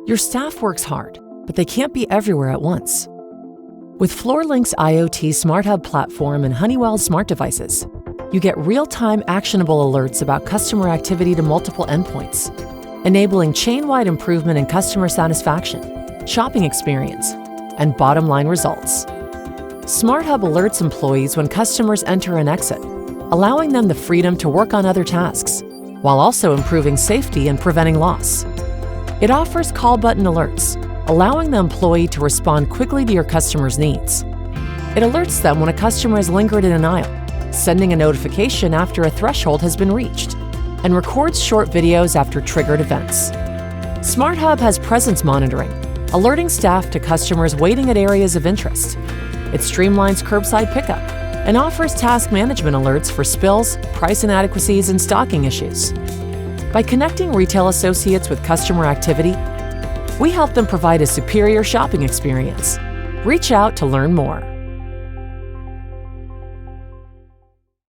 Your staff works hard, but they can't be everywhere at once. With FloorLink's IoT SmartHub platform and Honeywell's smart devices, you get real-time actionable alerts about customer activity to multiple endpoints, enabling chain-wide improvement in customer satisfaction, shopping experience, and bottom-line results. SmartHub alerts employees when customers enter and exit, allowing them the freedom to work on other tasks, while also improving safety and preventing loss. It offers call button alerts, allowing the employee to respond quickly to your customer's needs. It alerts them when a customer has lingered in an aisle, sending a notification after a threshold has been reached, and records short videos after triggered events. SmartHub has presence monitoring, alerting staff to customers waiting at areas of interest. It streamlines curbside pickup and offers task management alerts for spills, price inadequacies, and stocking issues. By connecting retail associates with customer activity, we help them provide a superior shopping experience. Reach out to learn more.